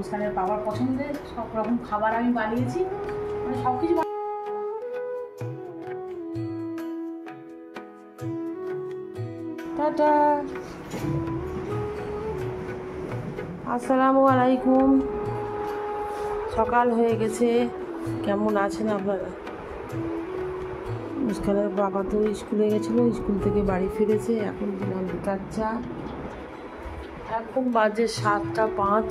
মুস্কানের বাবার পছন্দের সব রকম খাবার আমি বানিয়েছি, মানে সব কিছু। টাটা, আসসালামু আলাইকুম। সকাল হয়ে গেছে, কেমন আছেন আপনারা? মুস্কানের বাবা তো স্কুলে গেছিলো, স্কুল থেকে বাড়ি ফিরেছে, এখন দিলাম দুটার চা। এখন বাজে 7:05।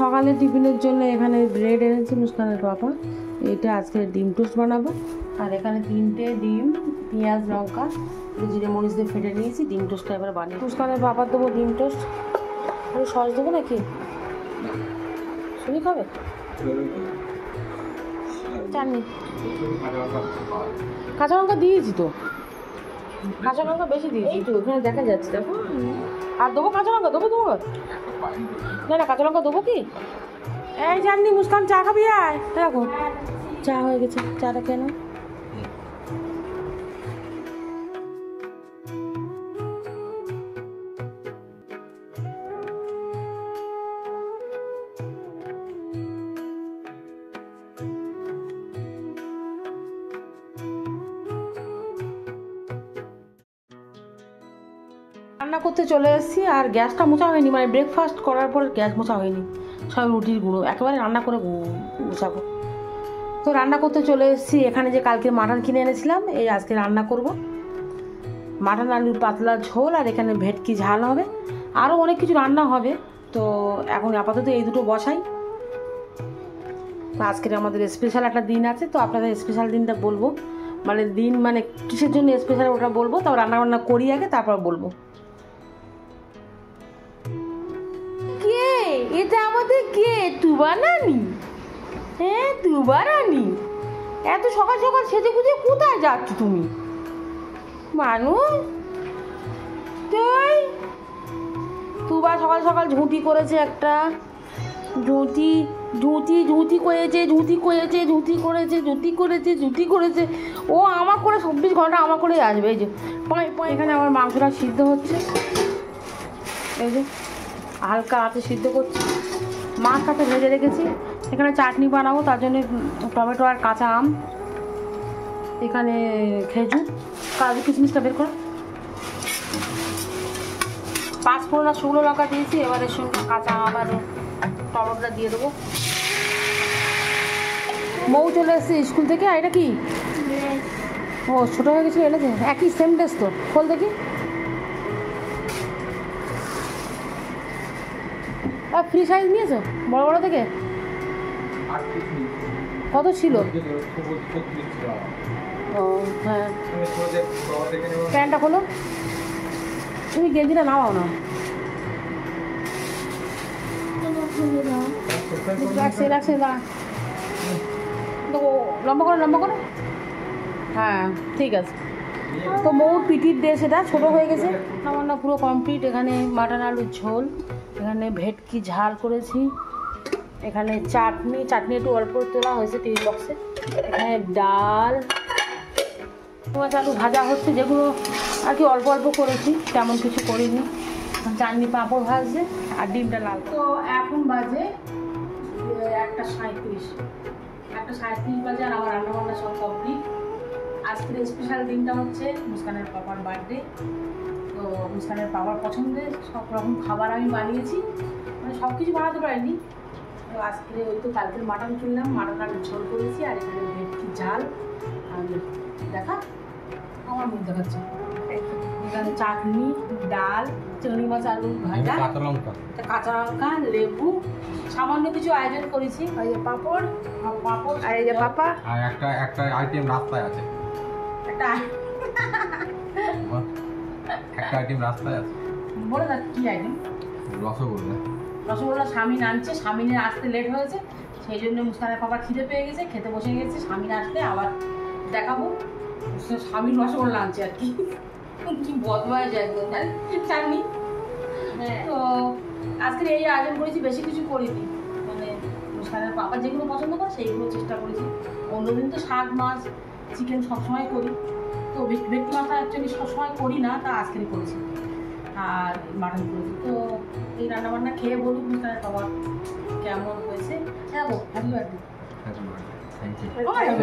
সকালে টিফিনের জন্য এখানে ব্রেড এনেছে মুস্কানের বাবা, এটা আজকে ডিম টোস্ট বানাবো। আর এখানে 3টে ডিম, পেঁয়াজ লঙ্কা জিরে মরিচ দিয়ে ফেটে নিয়েছি, ডিম টোস্টটা এবার বানিয়ে মুস্কানের বাবার দেবো ডিম টোস্ট। আমি সস দেবো নাকি? শুনি খাবে? জানি কাঁচা লঙ্কা দিয়েছি তো, কাঁচা লঙ্কা বেশি দিয়েছি তো, ওখানে দেখা যাচ্ছে দেখো। আর দেবো কাঁচা লঙ্কা, দেবো না না কাঁচা লঙ্কা দেবো কি? এই জানি মুস্কান চা খাবি? আয় দেখো চা হয়ে গেছে, চাটা কেন? রান্না করতে চলে এসেছি, আর গ্যাসটা মোছা হয়নি, মানে ব্রেকফাস্ট করার পর গ্যাস মোছা হয়নি, সব রুটির গুঁড়ো একেবারে রান্না করে গুছাবো। তো রান্না করতে চলে এসেছি। এখানে যে কালকে মাটন কিনে এনেছিলাম, এই আজকে রান্না করব। মাটন আলুর পাতলা ঝোল, আর এখানে ভেটকি ঝাল হবে, আরও অনেক কিছু রান্না হবে। তো এখন আপাতত এই দুটো বসাই। তো আজকের আমাদের স্পেশাল একটা দিন আছে, তো আপনাদের স্পেশাল দিনটা বলবো, মানে দিন মানে কিসের জন্য স্পেশাল ওটা বলবো, তারপর রান্না করি আগে, তারপর বলবো। কে এটা? আমাদের কে? তুবা নানি? হ্যাঁ তুবা রানি, এত সকাল সকাল সেজে গুজে কোথায় যাচ্ছ তুমি? মানুষ তুই তুবা সকাল সকাল ঝুঁটি করেছে একটা, ঝুঁটি করেছে। ও আমার করে 24 ঘন্টা আমার করেই আসবে। এই যে এখানে আমার মাংসটা সিদ্ধ হচ্ছে, এই যে হালকা হাতে সিদ্ধ করছি, মাছটাকে ভেজে রেখেছি। এখানে চাটনি বানাবো, তার জন্য টমেটো আর কাঁচা আম, এখানে খেজুর, কাজু কিশমিশটা বের করো, 5 ফোড়ন আর শুকনো লঙ্কা দিয়েছি। এবার এর সঙ্গে কাঁচা আম আর টমেটোটা দিয়ে দেবো। মৌ চলে এসেছে স্কুল থেকে। আর এটা কি? ও ছোটো হয়ে গেছিলো, এনেছে একই সেম ড্রেস তো। খোল দেখি। আর ফ্রি সাইজ নিয়েছো বড় বড় থেকে? কত ছিল? ও হ্যাঁ, প্যান্টটা খোলো, তুমি গেঞ্জিটা নামাও না, রাখছে দাঁড়া, লম্বা করো। হ্যাঁ ঠিক আছে। তো মৌর পিটির ড্রেস, এটা ছোটো হয়ে গেছে। আমার না পুরো কমপ্লিট। এখানে মাটন আলুর ঝোল, এখানে ভেটকি ঝাল করেছি, এখানে চাটনি একটু অল্প তোলা হয়েছে টিফিন বক্সে, এখানে ডাল, মাছ আলু ভাজা হচ্ছে, যেগুলো আর কি অল্প অল্প করেছি, তেমন কিছু করিনি। চাটনি পাঁপড় ভাজছে, আর ডিমটা লাল। তো এখন বাজে 1:37 বাজে, আর আমার রান্নাবান্না সব কমপ্লিট। আজকের স্পেশাল দিনটা হচ্ছে মুস্কানের বাবার বার্থডে। তো মুস্কানের বাবার পছন্দের সব রকম খাবার আমি বানিয়েছি, মানে সব কিছু বানাতে পারিনি। তো আজকে ওই তো কালকের মাটন কিনলাম, মাটন আলুর ঝোল করেছি, আর এখানে ভেটকি ঝাল, আর দেখা আমার মুখ দেখাচ্ছে, এখানে চাটনি, ডাল, চিংড়ি মাছ আলু ভাজা, কাঁচা লঙ্কা, লেবু, সামান্য কিছু আয়োজন করেছি। এই যে পাঁপড়, আর এই যে পাপা, আর একটা আইটেম রাস্তায় আছে, একটা আইটেম রাস্তায় আছে। বলে না কি আইটেম? রসগোল্লা স্বামী আনছে, স্বামীনের আসতে লেট হয়েছে, সেই জন্য মুস্কানের পাপা খিদে পেয়ে গেছে, খেতে বসে গেছে। স্বামীন আসলে আবার দেখাবো। স্বামীর রসগোল্লা আনছে আর কি, কি বদমাইশ একদম জানি। তো আজকের এই আয়োজন করেছি, বেশি কিছু করিনি, মানে মুস্কানের পাপা যেগুলো পছন্দ করে সেইগুলো চেষ্টা করেছি। অন্যদিন তো শাক মাছ চিকেন সবসময় করি, তো ভেটকি মাছটা অ্যাকচুয়ালি সবসময় করি না, তা আজকেরই করেছি। আর মাটন করেছি। তো এই রান্নাবান্না খেয়ে বলুন মুস্কানের বাবা কেমন হয়েছে। হ্যাঁ গো, হ্যাপি বার্থডে। Thank you.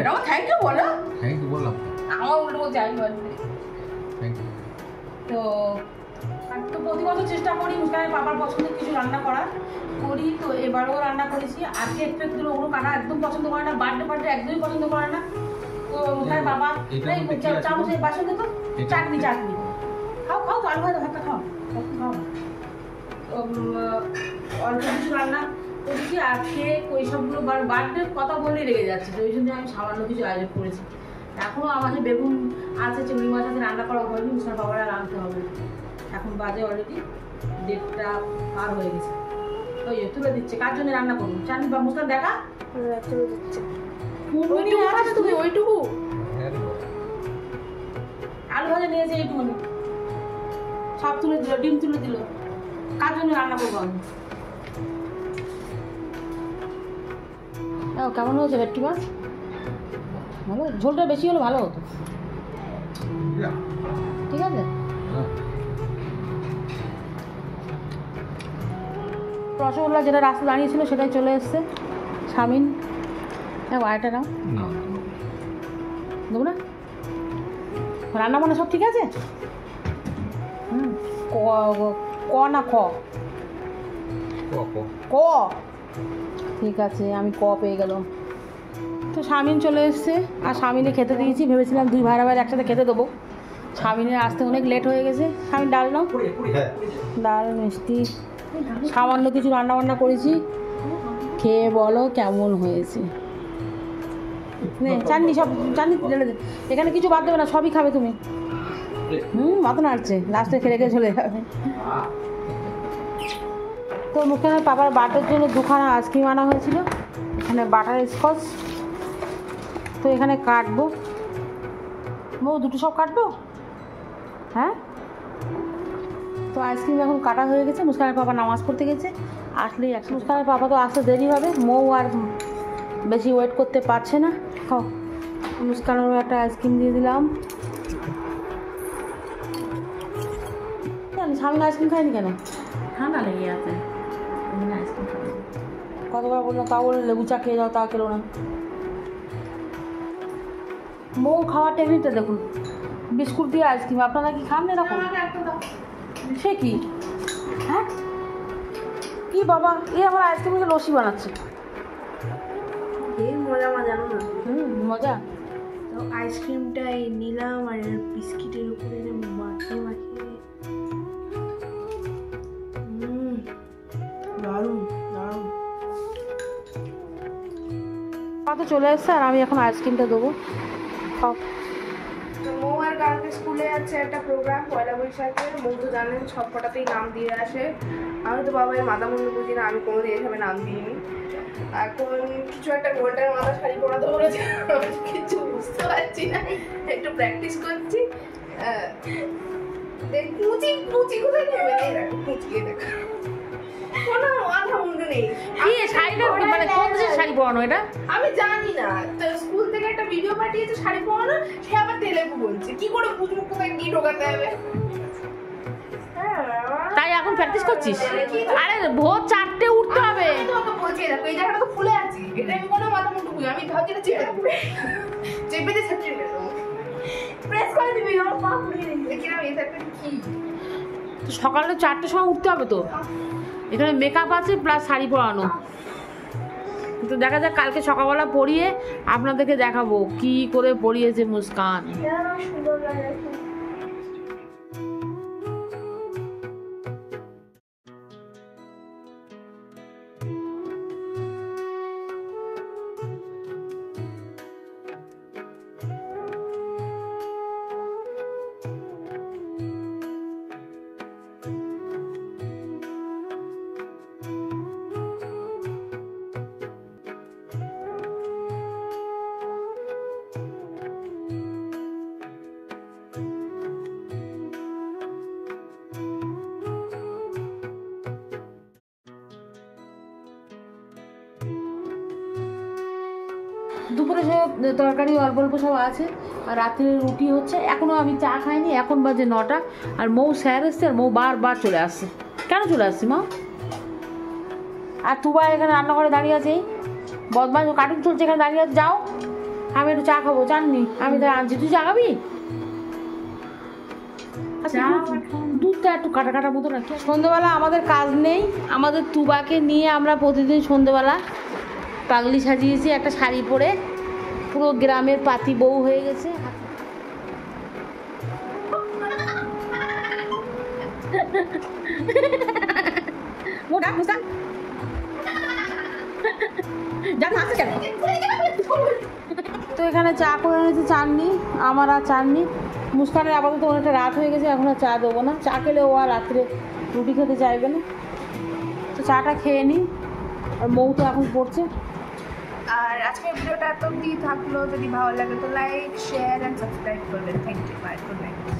আমার থ্যাংক ইউ বলো। থ্যাংক ইউ বললাম। আমার উল্টো বলছে হ্যাপি বার্থডে। Thank you. তো প্রতি বছর চেষ্টা করি মুস্কানের বাবার পছন্দের কিছু রান্না করার করি। তো এবারও রান্না করেছি। আজকে এক্সপেক্টগুলো ওগুলো কাটা একদম পছন্দ করে না, বার্থডে একদমই পছন্দ করে না। তো মুস্কানের বাবা চামচে বাসন তো চাটনি খাও তো আলু ভাজা ভাতটা খাও খাও। অল্প কিছু রান্না করেছি আর খেয়ে ওই সবগুলো বার্থডে কথা বললেই লেগে যাচ্ছে। তো ওই জন্য আমি সামান্য কিছু আয়োজন করেছি। এখনও আমাদের বেগুন আছে, চিংড়ি মাছ আছে, রান্না করা হয়নি। মুস্কান বাবার আর আনতে হবে। এখন বাজে অলরেডি 1:30 পার হয়ে গেছে। ওই তুলে দিচ্ছে। কার জন্য রান্না করবো? চাটনি বা মুস্কান দেখা তুলে দিচ্ছে। তুমি ওইটুকু আলু ভাজা নিয়েছে, এইটুকুনি সব তুলে দিল, ডিম তুলে দিল। কার জন্য রান্না করবো আমি? কেমন হয়েছে ভেটকি মাছ? ভালো, ঝোলটা বেশি হলে ভালো হতো। ঠিক আছে। রসগোল্লা যেটা রাস্তা দাঁড়িয়েছিল সেটাই চলে এসছে। স্বামীন আয়টা নাও, দেবো না? রান্না বান্না সব ঠিক আছে? ক না ক? ক। ঠিক আছে, আমি ক পেয়ে গেলাম। তো স্বামীন চলে এসছে আর স্বামীনে খেতে দিয়েছি। ভেবেছিলাম দুই ভাইরা ভাই একসাথে খেতে দেবো। স্বামীনের আসতে অনেক লেট হয়ে গেছে। স্বামীন ডাল নাও, ডাল মিষ্টি সামান্য কিছু রান্নাবান্না করেছি। খেয়ে বলো কেমন হয়েছে। চাটনি সব চাটনি ঢেলে দে। এখানে কিছু বাদ দেবে না, সবই খাবে তুমি। মাথা নাড়ছে, লাস্টে খেলে খেয়ে চলে যাবে। তো মুস্কানের পাপার বার্থডের জন্য 2খানা আইসক্রিম আনা হয়েছিল। এখানে বাটার স্কচ। তো এখানে কাটবো। দুটো সব কাটবো। হ্যাঁ, তো আইসক্রিম এখন কাটা হয়ে গেছে। মুস্কানের পাপা নামাজ পড়তে গেছে, আসলেই একশো। মুস্কানের পাপা তো আসতে দেরি হবে। মৌ আর বেশি ওয়েট করতে পারছে না। খাও, মুস্কানেরও একটা আইসক্রিম দিয়ে দিলাম। সামনে আইসক্রিম খাইনি কেন? ঠান্ডা লেগে আছে, আইসক্রিম খাই। কতবার বললাম, তাও বলে লেবু চা খেয়ে যাও, তা খেলো না। মৌ খাওয়ার টেকনিকটা দেখুন, বিস্কুট দিয়ে আইসক্রিম। আপনারা কি খান এরকম? সে কি? হ্যাঁ, কি বাবা, এ আবার আইসক্রিমকে লস্যি বানাচ্ছে। এই মজা জানো না? মজা। তো আইসক্রিমটাই নিলাম আর বিস্কিটের উপরে মাখিয়ে মাখিয়ে। দারুণ দারুণ। তো চলে এসছে আর আমি এখন আইসক্রিমটা দেবো। খাও। মৌ আর কালকে স্কুলে আছে একটা প্রোগ্রাম পয়লা বৈশাখের। মৌ তো জানেন সব কটাতেই নাম দিয়ে আসে। আমি তো বাবার মাথা মুন্ডু বুঝি না, আমি কোনোদিন এভাবে নাম দিইনি। এখন কিছু একটা গোল্ডের মাথা শাড়ি পরাতে বলেছে, কিছু বুঝতে পারছি না, একটু প্র্যাকটিস করছি। কুচি কুচি কোথায় নেবে? কুচিয়ে দেখা কোনো মাথা মুন্ডু নেই। শাড়ি পরানো এটা আমি জানি না। তো স্কুল থেকে একটা ভিডিও পাঠিয়েছে শাড়ি পরানো, সে আবার তেলেগু বলছে। কি করে বুঝবো কোথায় কি ঢোকাতে হবে? তাই এখন প্র্যাকটিস করছিস? আরে ভোর 4টে উঠতে হবে। আমি তোমাকে বলছি দেখো এই জায়গাটা তো খুলে আছে, এটা আমি কোনো মাথা মুন্ডু বুঝি। আমি ভাবছি এটা চেপে দেবো, চেপে দিয়ে সেট করে দেবো। প্রেস করে দিবি, আমার পা পুড়িয়ে দিবি। দেখিলাম এই সাইডটা কি। সকালে 4টের সময় উঠতে হবে তো। এখানে মেকআপ আছে প্লাস শাড়ি পরানো। তো দেখা যাক, কালকে সকালবেলা পরিয়ে আপনাদেরকে দেখাবো কি করে পরিয়েছে মুস্কান। সুন্দর লাগে। তরকারি অল্প অল্প সব আছে, আর রাত্রে রুটি হচ্ছে। এখনও আমি চা খাইনি, এখন বাজে 9টা। আর মৌ স্যার এসছে, আর মৌ বারবার চলে আসছে। কেন চলে আসছি মা? আর তুবা এখানে রান্নাঘরে দাঁড়িয়ে আছে, এই বদমাস কার্টুন চলছে, এখানে দাঁড়িয়ে আছে। যাও, আমি একটু চা খাবো, জাননি আমি তো আনছি, তুই চা খাবি? আচ্ছা, দুধটা একটু কাটা কাটা মতো রাখি। সন্ধ্যেবেলা আমাদের কাজ নেই, আমাদের তুবাকে নিয়ে আমরা প্রতিদিন সন্ধ্যেবেলা পাগলি সাজিয়েছি একটা শাড়ি পরে, পুরো গ্রামের পাতি বউ হয়ে গেছে। তো এখানে চা করে এনেছে চাননি, আমার আর চাননি। মুস্কানের আপাতত অনেকটা রাত হয়ে গেছে, এখন আর চা দেবো না। চা খেলে ও আর রাত্রে রুটি খেতে চাইবে না, তো চাটা খেয়ে নিই। আর মৌ তো এখন পড়ছে। আর আজকের ভিডিওটা এত অবধি থাকলো, যদি ভালো লাগে তো লাইক, শেয়ার অ্যান্ড সাবস্ক্রাইব করবেন। Thank you, bye, good night.